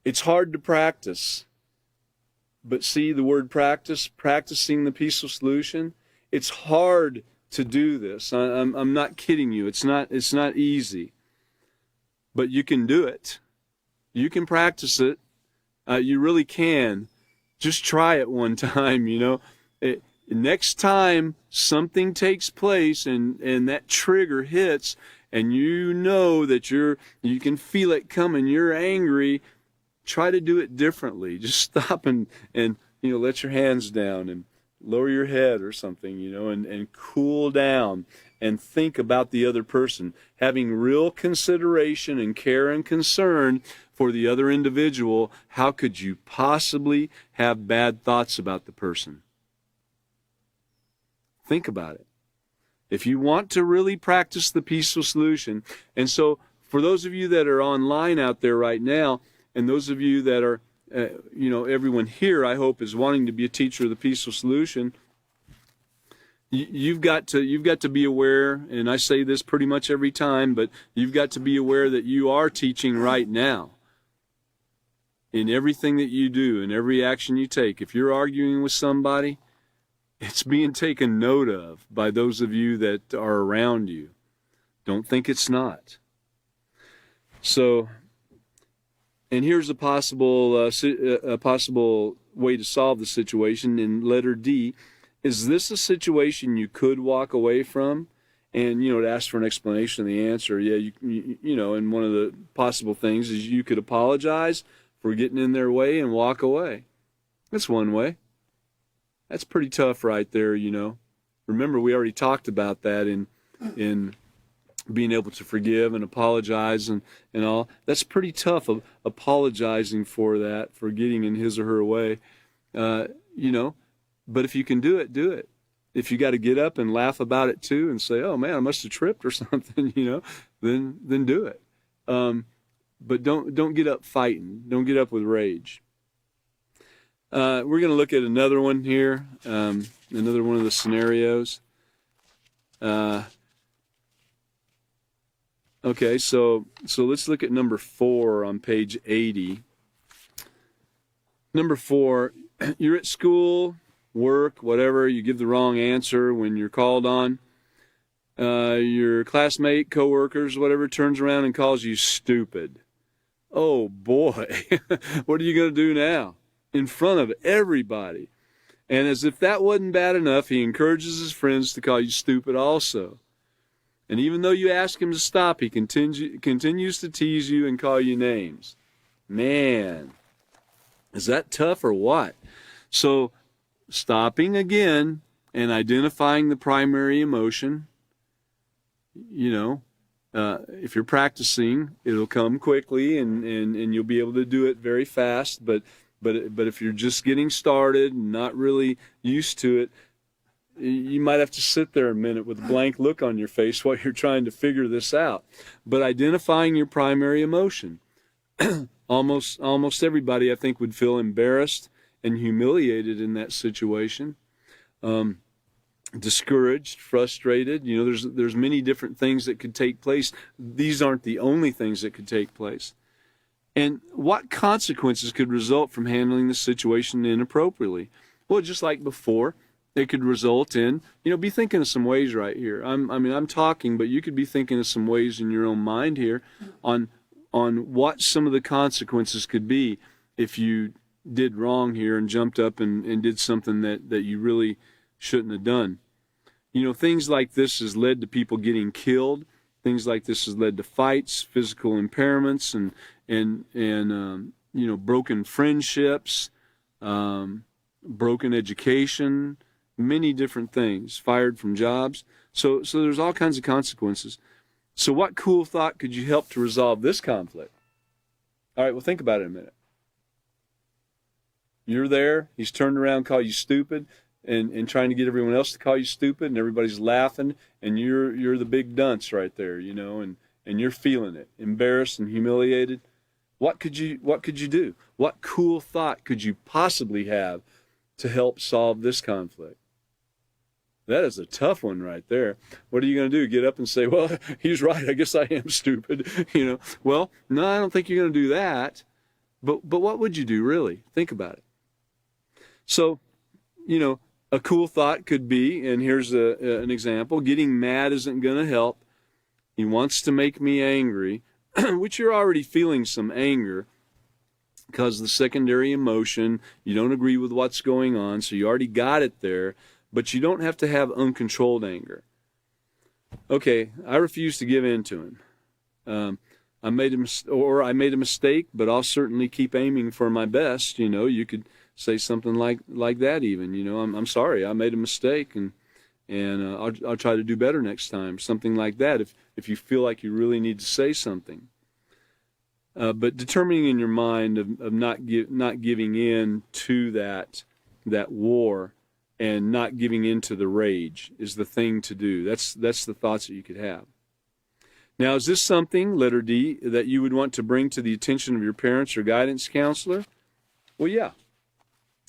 It's hard to practice. But see the word practice, practicing the peaceful solution, it's hard to do this. I'm not kidding you. It's not easy. But you can do it. You can practice it. You really can. Just try it one time, you know. Next time something takes place and that trigger hits and you know that you can feel it coming, you're angry, try to do it differently. Just stop and you know, let your hands down and lower your head or something, you know, and cool down and think about the other person, having real consideration and care and concern for the other individual. How could you possibly have bad thoughts about the person? Think about it. If you want to really practice the peaceful solution, and so for those of you that are online out there right now, and those of you that are, you know, everyone here, I hope, is wanting to be a teacher of the peaceful solution, you've got to be aware, and I say this pretty much every time, but you've got to be aware that you are teaching right now. In everything that you do, in every action you take, if you're arguing with somebody, it's being taken note of by those of you that are around you. Don't think it's not. So, and here's a possible way to solve the situation in letter D. Is this a situation you could walk away from? And, you know, to ask for an explanation of the answer, yeah, you know, and one of the possible things is you could apologize for getting in their way and walk away. That's one way. That's pretty tough right there, you know. Remember, we already talked about that in being able to forgive and apologize and all. That's pretty tough, apologizing for that, for getting in his or her way, you know. But if you can do it, do it. If you got to get up and laugh about it too and say, oh man, I must have tripped or something, you know, then do it. But don't get up fighting. Don't get up with rage. We're going to look at another one here, another one of the scenarios. Okay, so let's look at number 4 on page 80. Number 4, you're at school, work, whatever, you give the wrong answer when you're called on. Your classmate, coworkers, whatever, turns around and calls you stupid. Oh boy, what are you going to do now? In front of everybody. And as if that wasn't bad enough, he encourages his friends to call you stupid also. And even though you ask him to stop, he continues to tease you and call you names. Man, is that tough or what? So stopping again and identifying the primary emotion, you know, if you're practicing, it'll come quickly and you'll be able to do it very fast. But if you're just getting started and not really used to it, you might have to sit there a minute with a blank look on your face while you're trying to figure this out. But identifying your primary emotion. Almost everybody, I think, would feel embarrassed and humiliated in that situation. Discouraged, frustrated. You know, there's many different things that could take place. These aren't the only things that could take place. And what consequences could result from handling the situation inappropriately? Well, just like before, it could result in, you know, be thinking of some ways right here. I'm talking, but you could be thinking of some ways in your own mind here on what some of the consequences could be if you did wrong here and jumped up and did something that you really shouldn't have done. You know, things like this has led to people getting killed. Things like this has led to fights, physical impairments, and you know, broken friendships, broken education, many different things, fired from jobs. So there's all kinds of consequences. So what cool thought could you help to resolve this conflict? All right, well, think about it a minute. You're there, he's turned around, call you stupid, and trying to get everyone else to call you stupid, and everybody's laughing, and you're the big dunce right there, you know, and and you're feeling it, embarrassed and humiliated, what could you do? What cool thought could you possibly have to help solve this conflict? That is a tough one right there. What are you going to do? Get up and say, well, he's right. I guess I am stupid. Well, no, I don't think you're going to do that. But what would you do, really? Think about it. So, a cool thought could be, and here's an example, getting mad isn't going to help. He wants to make me angry, which you're already feeling some anger because the secondary emotion, you don't agree with what's going on, so you already got it there, but you don't have to have uncontrolled anger. Okay, I refuse to give in to him. I made a mistake, but I'll certainly keep aiming for my best. You could say something like that even. I'm sorry, I made a mistake, and I'll try to do better next time. Something like that. If you feel like you really need to say something, but determining in your mind of not giving in to that war and not giving in to the rage is the thing to do. That's the thoughts that you could have. Now, is this something, letter D, that you would want to bring to the attention of your parents or guidance counselor? Well, yeah.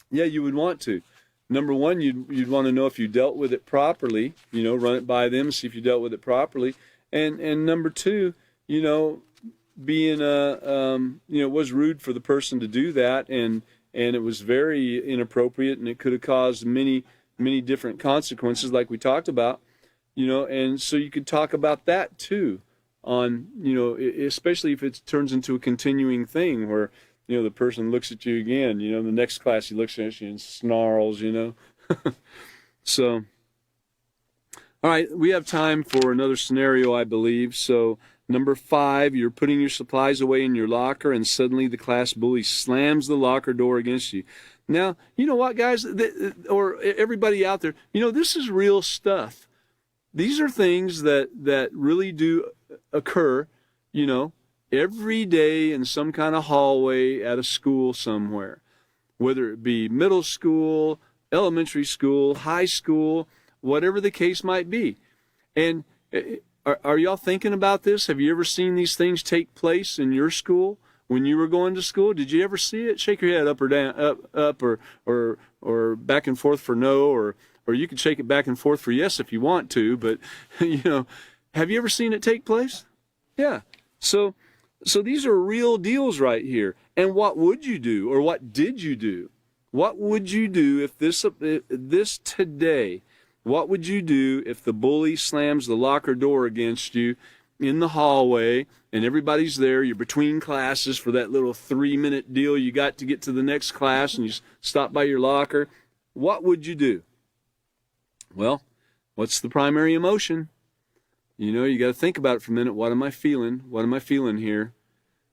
Yeah, you would want to. Number one, you'd want to know if you dealt with it properly, run it by them, see if you dealt with it properly. And number two, being it was rude for the person to do that, and it was very inappropriate, and it could have caused many, many different consequences like we talked about, and so you could talk about that too on, especially if it turns into a continuing thing where, the person looks at you again, the next class he looks at you and snarls, So, all right, we have time for another scenario, I believe. So, number 5, you're putting your supplies away in your locker, and suddenly the class bully slams the locker door against you. Now, you know what, guys, or everybody out there, this is real stuff. These are things that really do occur, every day in some kind of hallway at a school somewhere, whether it be middle school, elementary school, high school, whatever the case might be. And are y'all thinking about this? Have you ever seen these things take place in your school when you were going to school? Did you ever see it? Shake your head up or down, up or back and forth for no, or you can shake it back and forth for yes if you want to. But have you ever seen it take place? Yeah. So these are real deals right here. And what would you do, or what did you do? What would you do if this today? What would you do if the bully slams the locker door against you in the hallway and everybody's there? You're between classes for that little 3-minute deal you got to get to the next class, and you stop by your locker. What would you do? Well, what's the primary emotion? You got to think about it for a minute. What am I feeling? What am I feeling here?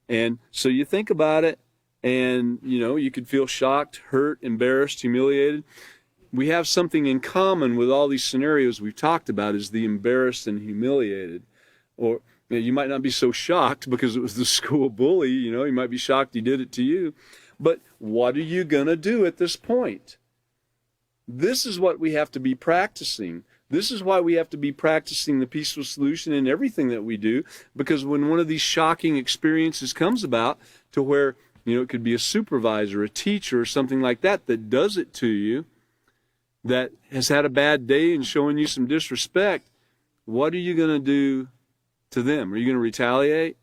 And so you think about it, and, you could feel shocked, hurt, embarrassed, humiliated. We have something in common with all these scenarios we've talked about, is the embarrassed and humiliated. Or you might not be so shocked because it was the school bully, you might be shocked he did it to you. But what are you going to do at this point? This is what we have to be practicing. This is why we have to be practicing the peaceful solution in everything that we do, because when one of these shocking experiences comes about to where, it could be a supervisor, a teacher, or something like that does it to you, that has had a bad day and showing you some disrespect, what are you going to do to them? Are you going to retaliate?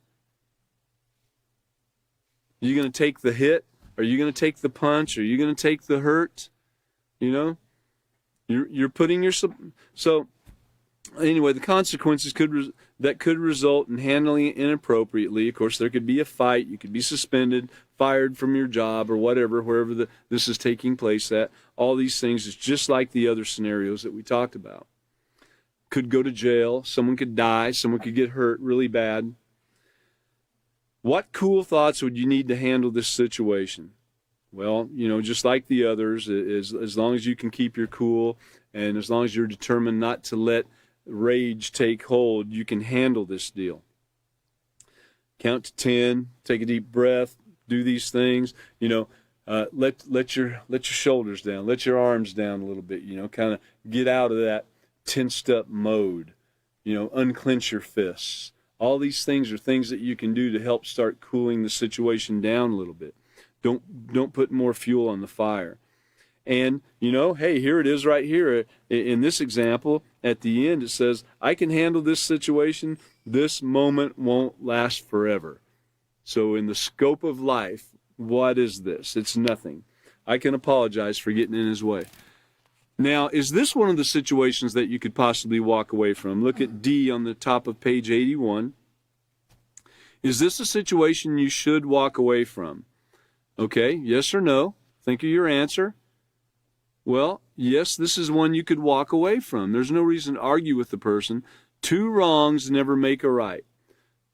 Are you going to take the hit? Are you going to take the punch? Are you going to take the hurt? You're putting your... So, anyway, the consequences could result in handling it inappropriately. Of course, there could be a fight. You could be suspended, fired from your job, or whatever, wherever this is taking place at. All these things is just like the other scenarios that we talked about. Could go to jail. Someone could die. Someone could get hurt really bad. What cool thoughts would you need to handle this situation? Well, just like the others, as long as you can keep your cool, and as long as you're determined not to let rage take hold, you can handle this deal. Count to 10, take a deep breath, do these things. Let your shoulders down, let your arms down a little bit. Kind of get out of that tensed up mode. Unclench your fists. All these things are things that you can do to help start cooling the situation down a little bit. Don't put more fuel on the fire. And, hey, here it is right here. In this example, at the end, it says, I can handle this situation. This moment won't last forever. So in the scope of life, what is this? It's nothing. I can apologize for getting in his way. Now, is this one of the situations that you could possibly walk away from? Look at D on the top of page 81. Is this a situation you should walk away from? Okay, yes or no? Think of your answer. Well, yes, this is one you could walk away from. There's no reason to argue with the person. Two wrongs never make a right.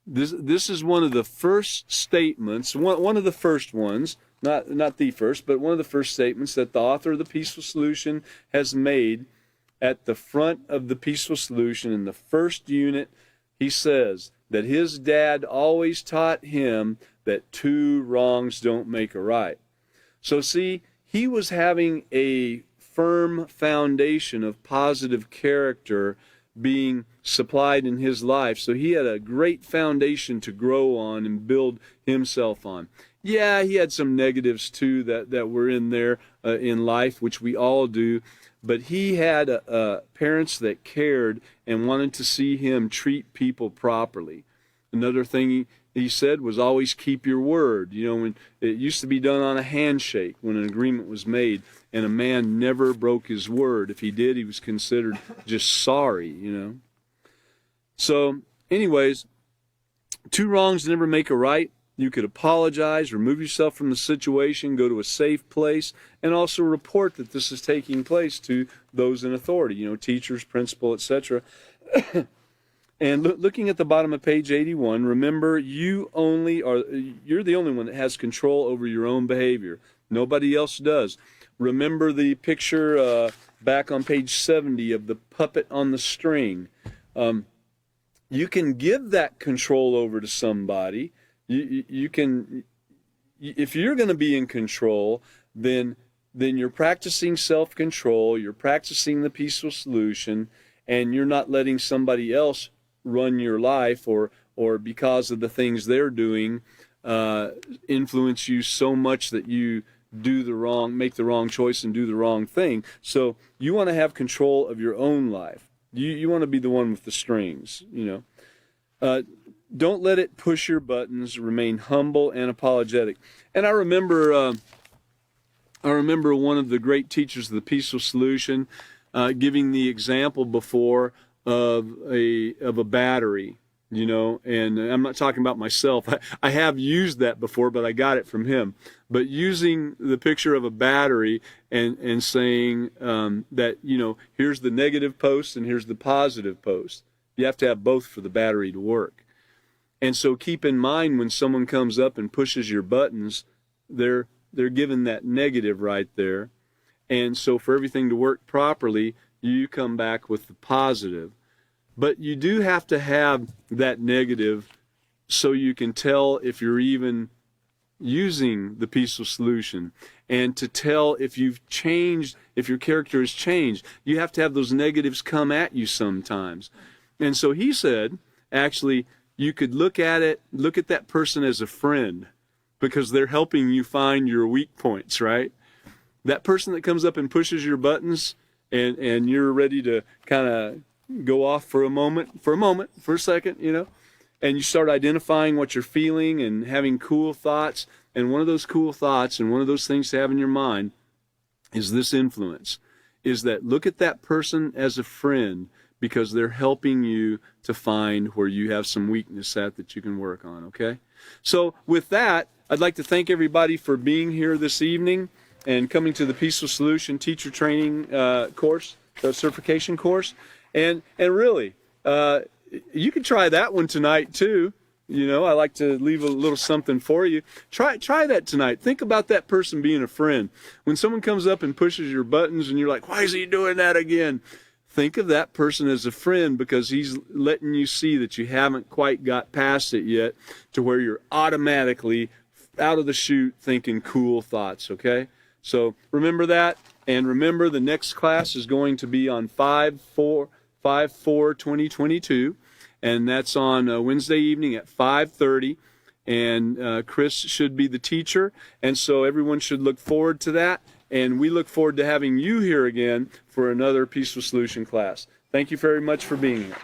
This is one of the first statements, one of the first ones, not the first, but one of the first statements that the author of the Peaceful Solution has made at the front of the Peaceful Solution. In the first unit, he says that his dad always taught him that two wrongs don't make a right. So see, he was having a firm foundation of positive character being supplied in his life. So he had a great foundation to grow on and build himself on. Yeah, he had some negatives too that were in there in life, which we all do. But he had parents that cared and wanted to see him treat people properly. Another thing he said was always keep your word. When it used to be done on a handshake when an agreement was made, and a man never broke his word. If he did, he was considered just sorry, So, anyways, two wrongs never make a right. You could apologize, remove yourself from the situation, go to a safe place, and also report that this is taking place to those in authority, teachers, principal, etc. And looking at the bottom of page 81, remember you're the only one that has control over your own behavior. Nobody else does. Remember the picture back on page 70 of the puppet on the string. You can give that control over to somebody. You can, if you're going to be in control, then you're practicing self-control, you're practicing the peaceful solution, and you're not letting somebody else run your life or because of the things they're doing influence you so much that you make the wrong choice and do the wrong thing. So you want to have control of your own life. You want to be the one with the strings, Don't let it push your buttons. Remain humble and apologetic. And I remember one of the great teachers of the Peaceful Solution giving the example before of a battery, and I'm not talking about myself. I have used that before, but I got it from him. But using the picture of a battery and saying that, here's the negative post and here's the positive post. You have to have both for the battery to work. And so keep in mind when someone comes up and pushes your buttons, they're given that negative right there. And so for everything to work properly, you come back with the positive. But you do have to have that negative so you can tell if you're even using the peaceful solution. And to tell if you've changed, if your character has changed, you have to have those negatives come at you sometimes. And so he said, actually, you could look at that person as a friend because they're helping you find your weak points, right? That person that comes up and pushes your buttons and you're ready to kind of go off for a second, and you start identifying what you're feeling and having cool thoughts. And one of those cool thoughts and one of those things to have in your mind is this influence, is that look at that person as a friend because they're helping you to find where you have some weakness that you can work on, okay? So with that, I'd like to thank everybody for being here this evening and coming to the Peaceful Solution Teacher Training course, the certification course. And really, you can try that one tonight too. I like to leave a little something for you. Try that tonight. Think about that person being a friend. When someone comes up and pushes your buttons and you're like, why is he doing that again? Think of that person as a friend because he's letting you see that you haven't quite got past it yet to where you're automatically out of the chute thinking cool thoughts, okay? So remember that, and remember the next class is going to be on 5/4/2022, and that's on Wednesday evening at 5:30. And Chris should be the teacher, and so everyone should look forward to that. And we look forward to having you here again for another Peaceful Solution class. Thank you very much for being here.